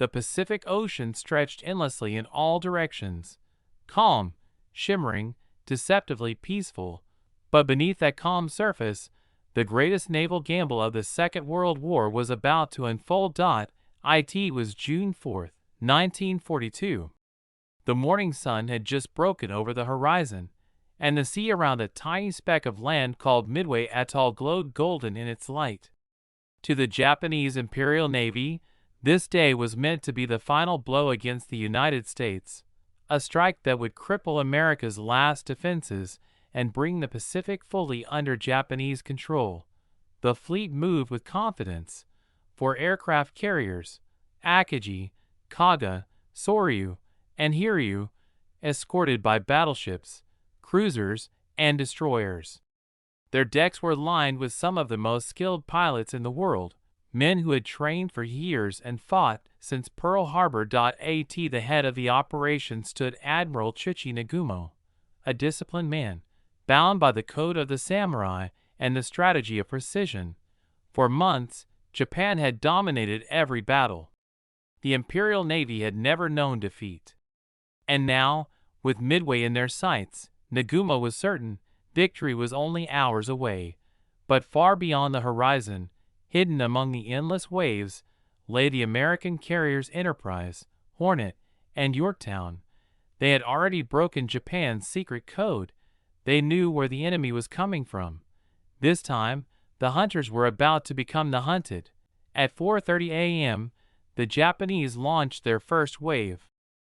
The Pacific Ocean stretched endlessly in all directions, calm, shimmering, deceptively peaceful. But beneath that calm surface, the greatest naval gamble of the Second World War was about to unfold. It was June 4th, 1942. The morning sun had just broken over the horizon, and the sea around a tiny speck of land called Midway Atoll glowed golden in its light. To the Japanese Imperial Navy, this day was meant to be the final blow against the United States, a strike that would cripple America's last defenses and bring the Pacific fully under Japanese control. The fleet moved with confidence, for aircraft carriers, Akagi, Kaga, Soryu, and Hiryu, escorted by battleships, cruisers, and destroyers. Their decks were lined with some of the most skilled pilots in the world, men who had trained for years and fought since Pearl Harbor. At the head of the operation stood Admiral Chichi Nagumo, a disciplined man, bound by the code of the samurai and the strategy of precision. For months, Japan had dominated every battle. The Imperial Navy had never known defeat. And now, with Midway in their sights, Nagumo was certain victory was only hours away. But far beyond the horizon, hidden among the endless waves, lay the American carriers Enterprise, Hornet, and Yorktown. They had already broken Japan's secret code. They knew where the enemy was coming from. This time, the hunters were about to become the hunted. At 4:30 a.m., the Japanese launched their first wave.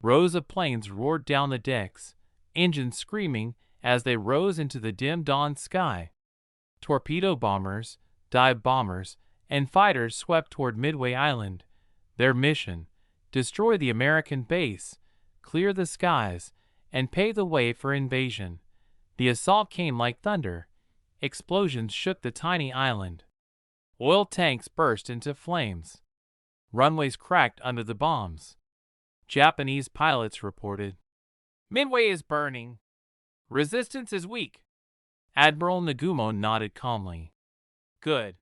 Rows of planes roared down the decks, engines screaming as they rose into the dim dawn sky. Torpedo bombers, dive bombers, and fighters swept toward Midway Island. Their mission: destroy the American base, clear the skies, and pave the way for invasion. The assault came like thunder. Explosions shook the tiny island. Oil tanks burst into flames. Runways cracked under the bombs. Japanese pilots reported, "Midway is burning. Resistance is weak." Admiral Nagumo nodded calmly. "Good.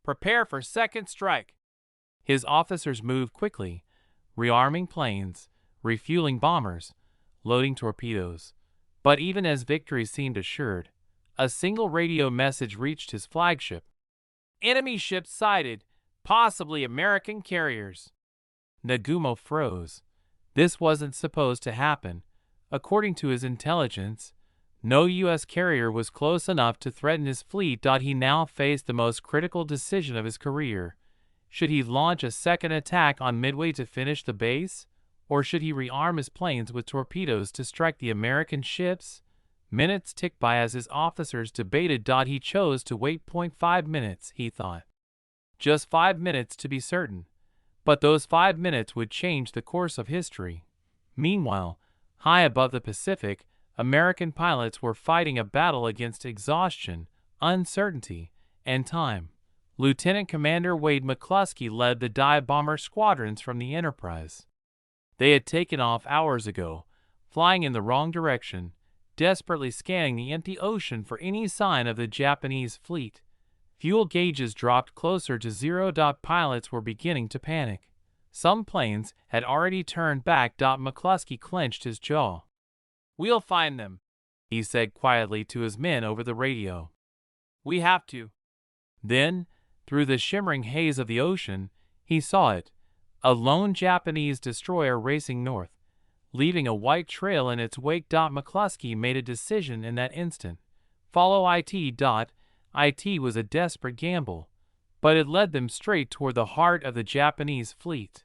Prepare for second strike." His officers moved quickly, rearming planes, refueling bombers, loading torpedoes. But even as victory seemed assured, a single radio message reached his flagship. "Enemy ships sighted, possibly American carriers." Nagumo froze. This wasn't supposed to happen. According to his intelligence, no U.S. carrier was close enough to threaten his fleet. He now faced the most critical decision of his career. Should he launch a second attack on Midway to finish the base? Or should he rearm his planes with torpedoes to strike the American ships? Minutes ticked by as his officers debated. He chose to wait. 5 minutes, he thought. Just 5 minutes to be certain. But those 5 minutes would change the course of history. Meanwhile, high above the Pacific, American pilots were fighting a battle against exhaustion, uncertainty, and time. Lieutenant Commander Wade McCluskey led the dive bomber squadrons from the Enterprise. They had taken off hours ago, flying in the wrong direction, desperately scanning the empty ocean for any sign of the Japanese fleet. Fuel gauges dropped closer to zero. Pilots were beginning to panic. Some planes had already turned back. McCluskey clenched his jaw. "We'll find them," he said quietly to his men over the radio. "We have to." Then, through the shimmering haze of the ocean, he saw it, a lone Japanese destroyer racing north, leaving a white trail in its wake. McCluskey made a decision in that instant. Follow it. It was a desperate gamble, but it led them straight toward the heart of the Japanese fleet.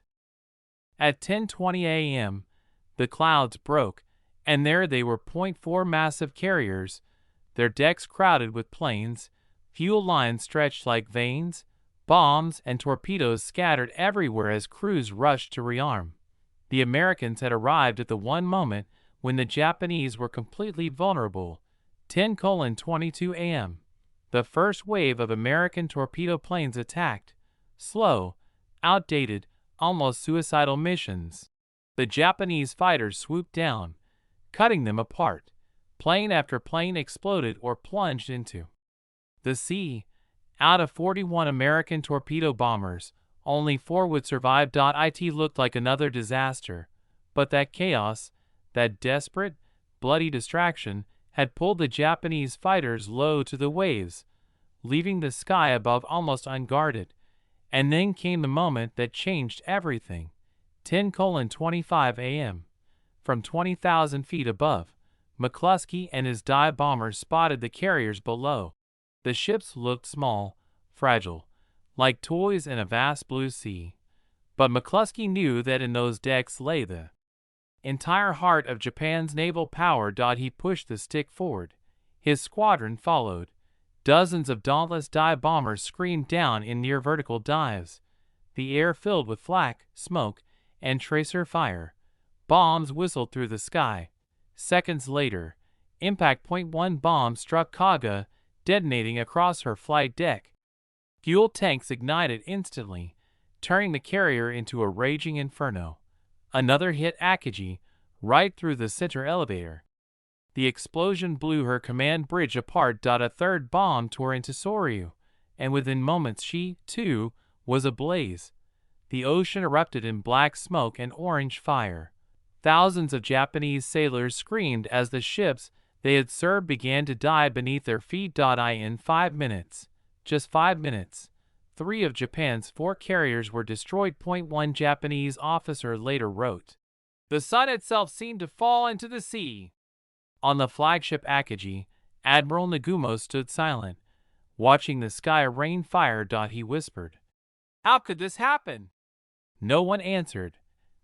At 10:20 a.m., the clouds broke, and there they were. 4 massive carriers, their decks crowded with planes, fuel lines stretched like veins, bombs and torpedoes scattered everywhere as crews rushed to rearm. The Americans had arrived at the one moment when the Japanese were completely vulnerable. 10:22 a.m. The first wave of American torpedo planes attacked. Slow, outdated, almost suicidal missions. The Japanese fighters swooped down, cutting them apart. Plane after plane exploded or plunged into the sea. Out of 41 American torpedo bombers, only 4 would survive. It looked like another disaster, but that chaos, that desperate, bloody distraction, had pulled the Japanese fighters low to the waves, leaving the sky above almost unguarded. And then came the moment that changed everything. 10:25 a.m. From 20,000 feet above, McCluskey and his dive bombers spotted the carriers below. The ships looked small, fragile, like toys in a vast blue sea. But McCluskey knew that in those decks lay the entire heart of Japan's naval power. He pushed the stick forward. His squadron followed. Dozens of dauntless dive bombers screamed down in near vertical dives, the air filled with flak, smoke, and tracer fire. Bombs whistled through the sky. Seconds later, impact point one bomb struck Kaga, detonating across her flight deck. Fuel tanks ignited instantly, turning the carrier into a raging inferno. Another hit Akagi, right through the center elevator. The explosion blew her command bridge apart. A third bomb tore into Soryu, and within moments she, too, was ablaze. The ocean erupted in black smoke and orange fire. Thousands of Japanese sailors screamed as the ships they had served began to die beneath their feet. In 5 minutes, just 5 minutes, 3 of Japan's 4 carriers were destroyed. One Japanese officer later wrote, "The sun itself seemed to fall into the sea." On the flagship Akagi, Admiral Nagumo stood silent, watching the sky rain fire. He whispered, "How could this happen?" No one answered.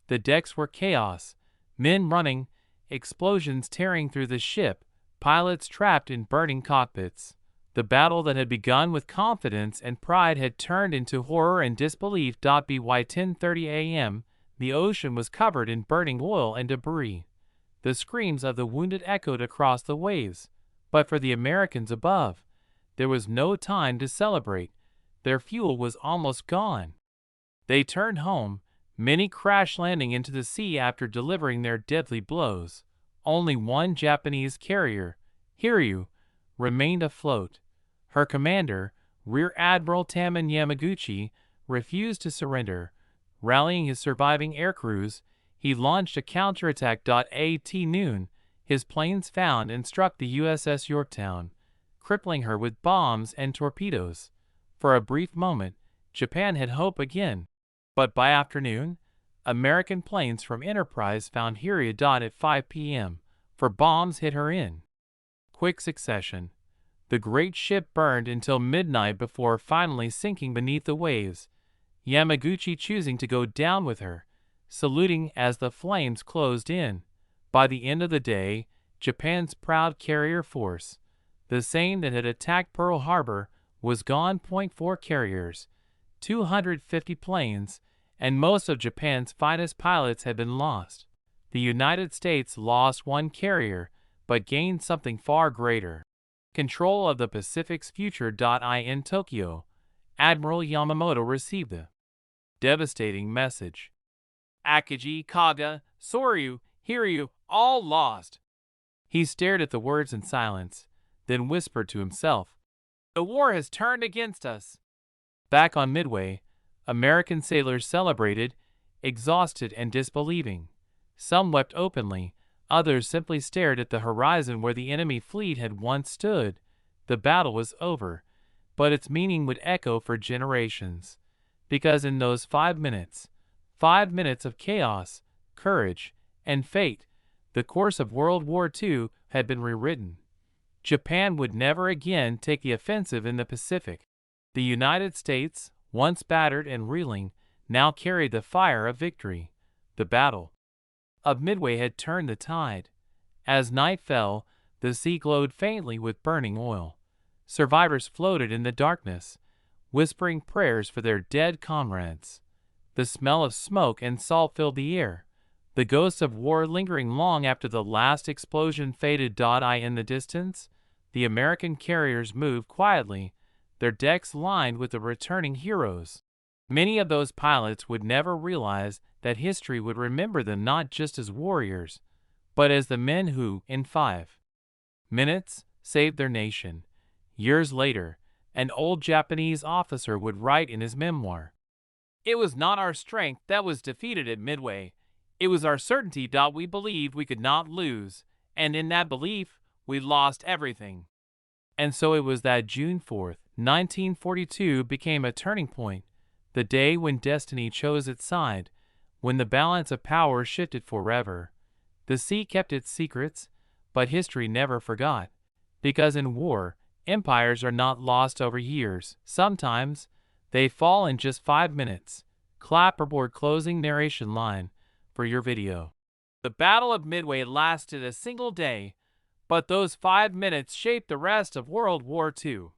The decks were chaos, men running, explosions tearing through the ship, pilots trapped in burning cockpits. The battle that had begun with confidence and pride had turned into horror and disbelief. By 10:30 a.m., the ocean was covered in burning oil and debris. The screams of the wounded echoed across the waves, but for the Americans above, there was no time to celebrate. Their fuel was almost gone. They turned home, many crash landing into the sea after delivering their deadly blows. Only one Japanese carrier, Hiryu, remained afloat. Her commander, Rear Admiral Taman Yamaguchi, refused to surrender. Rallying his surviving air crews, he launched a counterattack. At noon, his planes found and struck the USS Yorktown, crippling her with bombs and torpedoes. For a brief moment, Japan had hope again. But by afternoon, American planes from Enterprise found Hiryu. At 5 p.m., 4 bombs hit her in quick succession. The great ship burned until midnight before finally sinking beneath the waves, Yamaguchi choosing to go down with her, saluting as the flames closed in. By the end of the day, Japan's proud carrier force, the same that had attacked Pearl Harbor, was gone. 4 carriers, 250 planes, and most of Japan's finest pilots had been lost. The United States lost 1 carrier, but gained something far greater: control of the Pacific's future. In Tokyo, Admiral Yamamoto received the devastating message: Akagi, Kaga, Soryu, Hiryu, all lost. He stared at the words in silence, then whispered to himself, "The war has turned against us." Back on Midway, American sailors celebrated, exhausted and disbelieving. Some wept openly, others simply stared at the horizon where the enemy fleet had once stood. The battle was over, but its meaning would echo for generations. Because in those 5 minutes, 5 minutes of chaos, courage, and fate, the course of World War II had been rewritten. Japan would never again take the offensive in the Pacific. The United States, once battered and reeling, now carried the fire of victory. The Battle of Midway had turned the tide. As night fell, the sea glowed faintly with burning oil. Survivors floated in the darkness, whispering prayers for their dead comrades. The smell of smoke and salt filled the air, the ghosts of war lingering long after the last explosion faded. In the distance, the American carriers moved quietly, their decks lined with the returning heroes. Many of those pilots would never realize that history would remember them not just as warriors, but as the men who, in 5 minutes, saved their nation. Years later, an old Japanese officer would write in his memoir, It was not our strength that was defeated at Midway. It was our certainty that we believed we could not lose, and in that belief, we lost everything. And so it was that June 4th, 1942 became a turning point, the day when destiny chose its side, when the balance of power shifted forever. The sea kept its secrets, but history never forgot. Because in war, empires are not lost over years. Sometimes, they fall in just 5 minutes. Clapperboard closing narration line for your video. The Battle of Midway lasted a single day, but those 5 minutes shaped the rest of World War II.